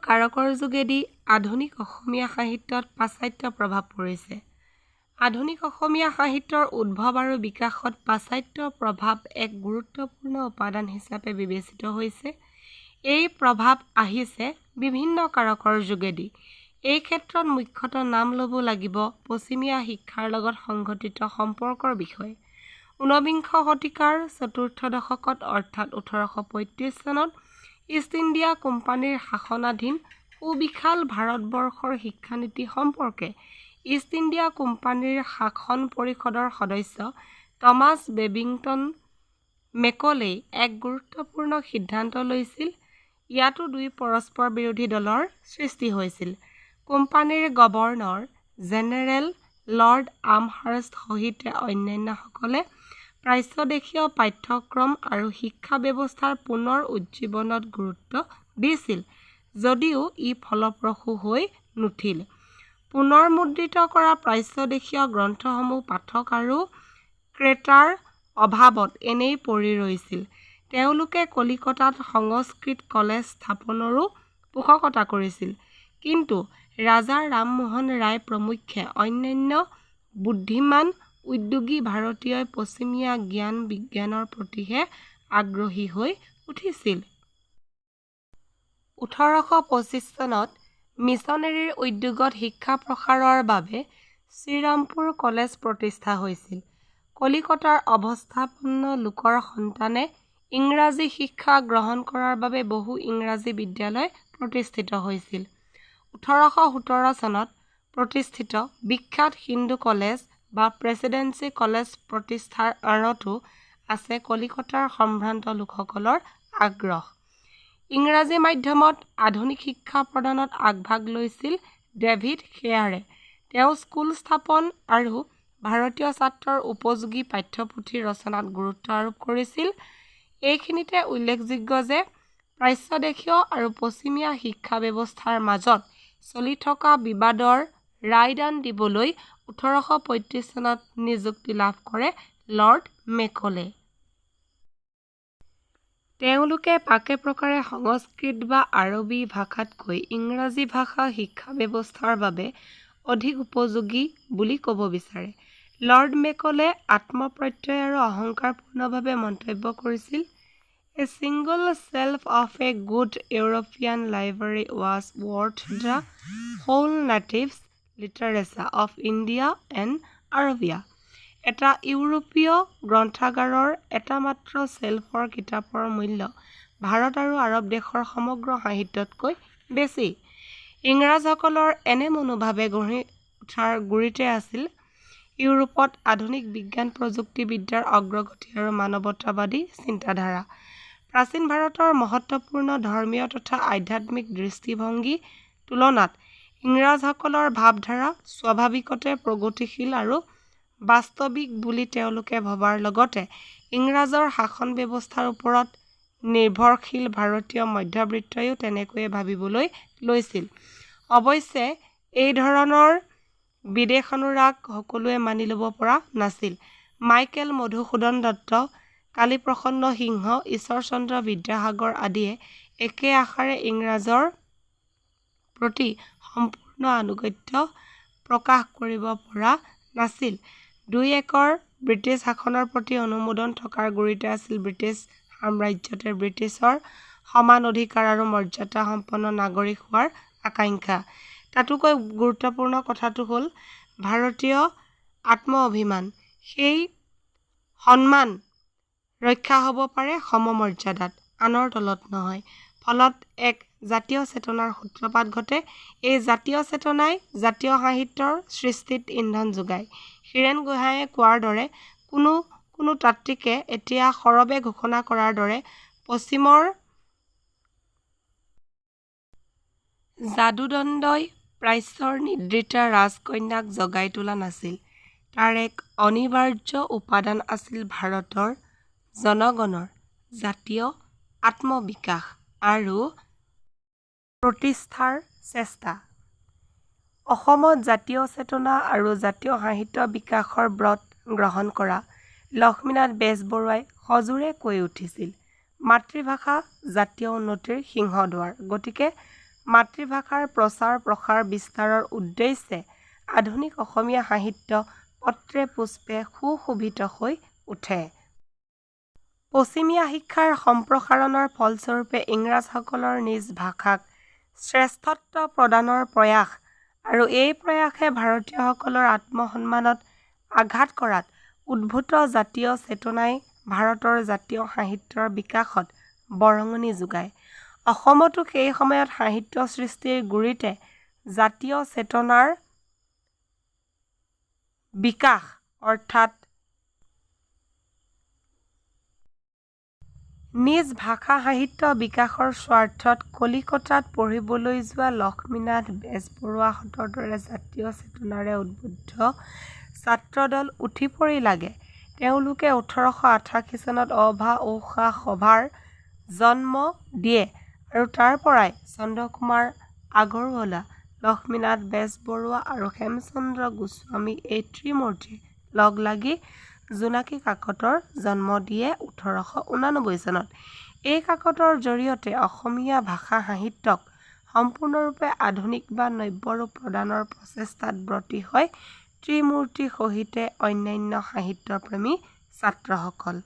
কাৰকৰ যোগেদি আধুনিক অসমীয়া সাহিত্যত পাশ্চাত্য প্ৰভাৱ পৰিছে। আধুনিক অসমীয়া সাহিত্যৰ উদ্ভৱ আৰু বিকাশত পাশ্চাত্য প্ৰভাৱ এক গুৰুত্বপূৰ্ণ উপাদান হিচাপে বিবেচিত হৈছে। এই প্ৰভাৱ আহিছে বিভিন্ন কাৰকৰ যোগেদি। এই ক্ষেত্ৰত মুখ্যতঃ নাম ল'ব লাগিব পশ্চিমীয়া শিক্ষাৰ লগত সংঘটিত সম্পৰ্কৰ বিষয়ে। ঊনবিংশ শতিকাৰ চতুৰ্থ দশকত অৰ্থাৎ 1835 চনত ইষ্ট ইণ্ডিয়া কোম্পানীৰ শাসনাধীন সুবিশাল ভাৰতবৰ্ষৰ শিক্ষানীতি সম্পৰ্কে ইষ্ট ইণ্ডিয়া কোম্পানীৰ শাসন পৰিষদৰ সদস্য টমাছ বেবিংটন মেকলেই এক গুৰুত্বপূৰ্ণ সিদ্ধান্ত লৈছিল। ইয়াতো দুই পৰস্পৰ বিৰোধী দলৰ সৃষ্টি হৈছিল। কোম্পানীৰ গভৰ্ণৰ জেনেৰেল লৰ্ড আমহাৰ্ষ্ট সহিতে অন্যান্যসকলে প্ৰাচ্যদেশীয় পাঠ্যক্ৰম আৰু শিক্ষা ব্যৱস্থাৰ পুনৰ উজ্জীৱনত গুৰুত্ব দিছিল, যদিও ই ফলপ্ৰসূ হৈ নুঠিল। পুনৰ মুদ্ৰিত কৰা প্ৰাচ্যদেশীয় গ্ৰন্থসমূহ পাঠক আৰু ক্ৰেতাৰ অভাৱত এনেই পৰি ৰৈছিল। তেওঁলোকে কলিকতাত সংস্কৃত কলেজ স্থাপনৰো পোষকতা কৰিছিল, কিন্তু ৰাজা ৰামমোহন ৰায় প্ৰমুখ্যে অন্যান্য বুদ্ধিমান উদ্যোগী ভাৰতীয়ই পশ্চিমীয়া জ্ঞান বিজ্ঞানৰ প্ৰতিহে আগ্ৰহী হৈ উঠিছিল। 1825 চনত মিছনেৰীৰ উদ্যোগত শিক্ষা প্ৰসাৰৰ বাবে শ্ৰীৰামপুৰ কলেজ প্ৰতিষ্ঠা হৈছিল। কলিকতাৰ অৱস্থাপন্ন লোকৰ সন্তানে ইংৰাজী শিক্ষা গ্ৰহণ কৰাৰ বাবে বহু ইংৰাজী বিদ্যালয় প্ৰতিষ্ঠিত হৈছিল। 1817 চনত প্ৰতিষ্ঠিত বিখ্যাত হিন্দু কলেজ বা প্ৰেচিডেন্সি কলেজ প্ৰতিষ্ঠাৰ আঁৰতো আছে কলিকতাৰ সম্ভ্ৰান্ত লোকসকলৰ আগ্ৰহ। ইংৰাজী মাধ্যমত আধুনিক শিক্ষা প্ৰদানত আগভাগ লৈছিল ডেভিড হেয়াৰে। তেওঁ স্কুল স্থাপন আৰু ভাৰতীয় ছাত্ৰৰ উপযোগী পাঠ্যপুথি ৰচনাত গুৰুত্ব আৰোপ কৰিছিল। এইখিনিতে উল্লেখযোগ্য যে প্ৰাচ্যদেশীয় আৰু পশ্চিমীয়া শিক্ষা ব্যৱস্থাৰ মাজত চলি থকা বিবাদৰ ৰায়দান দিবলৈ 1835 চনত নিযুক্তি লাভ কৰে লৰ্ড মেকলে। তেওঁলোকে পাকে প্ৰকাৰে সংস্কৃত বা আৰবী ভাষাতকৈ ইংৰাজী ভাষা শিক্ষা ব্যৱস্থাৰ বাবে অধিক উপযোগী বুলি ক'ব বিচাৰে। লৰ্ড মেকলে আত্মপ্ৰত্যয় আৰু অহংকাৰপূৰ্ণভাৱে মন্তব্য কৰিছিল, "A single shelf of a good European library was worth the whole native literature of India and Arabia." এটা ইউৰোপীয় গ্ৰন্থাগাৰৰ এটা মাত্ৰ চেল্ফৰ কিতাপৰ মূল্য ভাৰত আৰু আৰৱ দেশৰ সমগ্ৰ সাহিত্যতকৈ বেছি। ইংৰাজসকলৰ এনে মনোভাৱে গঢ়ি উঠাৰ গুৰিতে আছিল ইউৰোপত আধুনিক বিজ্ঞান প্ৰযুক্তিবিদ্যাৰ অগ্ৰগতি আৰু মানৱতাবাদী চিন্তাধাৰা। প্ৰাচীন ভাৰতৰ মহত্বপূৰ্ণ ধৰ্মীয় তথা আধ্যাত্মিক দৃষ্টিভংগী তুলনাত ইংৰাজসকলৰ ভাৱধাৰা স্বাভাৱিকতে প্ৰগতিশীল আৰু বাস্তৱিক বুলি তেওঁলোকে ভবাৰ লগতে ইংৰাজৰ শাসন ব্যৱস্থাৰ ওপৰত নিৰ্ভৰশীল ভাৰতীয় মধ্যবিত্তয়ো তেনেকৈয়ে ভাবিবলৈ লৈছিল। অৱশ্যে এই ধৰণৰ বিদেশানুৰাগ সকলোৱে মানি ল'ব পৰা নাছিল। মাইকেল মধুসূদন দত্ত, কালীপ্ৰসন্ন সিংহ, ঈশ্বৰচন্দ্ৰ বিদ্যাসাগৰ আদিয়ে একে আশাৰে ইংৰাজৰ প্ৰতি সম্পূৰ্ণ আনুগত্য প্ৰকাশ কৰিব পৰা নাছিল। দুই একৰ ব্ৰিটিছ শাসনৰ প্ৰতি অনুমোদন থকাৰ গুৰিতে আছিল ব্ৰিটিছ সাম্ৰাজ্যতে ব্ৰিটিছৰ সমান অধিকাৰ আৰু মৰ্যাদা সম্পন্ন নাগৰিক হোৱাৰ আকাংক্ষা। তাতোকৈ গুৰুত্বপূৰ্ণ কথাটো হ'ল ভাৰতীয় আত্ম অভিমান। সেই সন্মান ৰক্ষা হ'ব পাৰে সমমৰ্যাদাত, আনৰ তলত নহয়। ফলত এক জাতীয় চেতনাৰ সূত্ৰপাত ঘটে। এই জাতীয় চেতনাই জাতীয় সাহিত্যৰ সৃষ্টিত ইন্ধন যোগায়। হীৰেন গোহাঁইয়ে কোৱাৰ দৰে কোনো তাত্ত্বিকে এতিয়া সৰবে ঘোষণা কৰাৰ দৰে পশ্চিমৰ যাদুদণ্ডই প্ৰাচ্যৰ নিদ্ৰিতা ৰাজকন্যাক জগাই তোলা নাছিল। তাৰ এক অনিবাৰ্য উপাদান আছিল ভাৰতৰ জনগণৰ জাতীয় আত্মবিকাশ আৰু প্ৰতিষ্ঠাৰ চেষ্টা। অসমত জাতীয় চেতনা আৰু জাতীয় সাহিত্য বিকাশৰ ব্ৰত গ্ৰহণ কৰা লক্ষ্মীনাথ বেজবৰুৱাই সজোৰে কৈ উঠিছিল, "মাতৃভাষা জাতীয় উন্নতিৰ সিংহদ্বাৰ"। গতিকে মাতৃভাষাৰ প্ৰচাৰ প্ৰসাৰ বিস্তাৰৰ উদ্দেশ্যে আধুনিক অসমীয়া সাহিত্য পত্ৰে পুষ্পে সুশোভিত হৈ উঠে। পশ্চিমীয়া শিক্ষাৰ সম্প্ৰসাৰণৰ ফলস্বৰূপে ইংৰাজসকলৰ নিজ ভাষাক শ্ৰেষ্ঠত্ব প্ৰদানৰ প্ৰয়াস আৰু এই প্ৰয়াসে ভাৰতীয়সকলৰ আত্মসন্মানত আঘাত কৰাত উদ্ভূত জাতীয় চেতনাই ভাৰতৰ জাতীয় সাহিত্যৰ বিকাশত বৰঙণি যোগায়। অসমতো সেই সময়ত সাহিত্য সৃষ্টিৰ গুৰিতে জাতীয় চেতনাৰ বিকাশ অৰ্থাৎ নিজ ভাষা সাহিত্য বিকাশৰ স্বাৰ্থত কলিকতাত পঢ়িবলৈ যোৱা লক্ষ্মীনাথ বেজবৰুৱাহঁতৰ দৰে জাতীয় চেতনাৰে উদ্বুদ্ধ ছাত্ৰদল উঠি পৰি লাগে। তেওঁলোকে 1888 চনত অভা-ঔষা সভাৰ জন্ম দিয়ে আৰু তাৰ পৰাই চন্দ্ৰকুমাৰ আগৰৱালা, লক্ষ্মীনাথ বেজবৰুৱা আৰু হেমচন্দ্ৰ গোস্বামী এই ত্ৰিমূৰ্তিয়ে লগ লাগি জোনাকী কাকতৰ জন্ম দিয়ে 1889 চনত। এই কাকতৰ জৰিয়তে অসমীয়া ভাষা সাহিত্যক সম্পূৰ্ণৰূপে আধুনিক বা নব্য ৰূপ প্ৰদানৰ প্ৰচেষ্টাত ব্ৰতী হয় ত্ৰিমূৰ্তি সহিতে অন্যান্য সাহিত্যপ্ৰেমী ছাত্ৰসকল।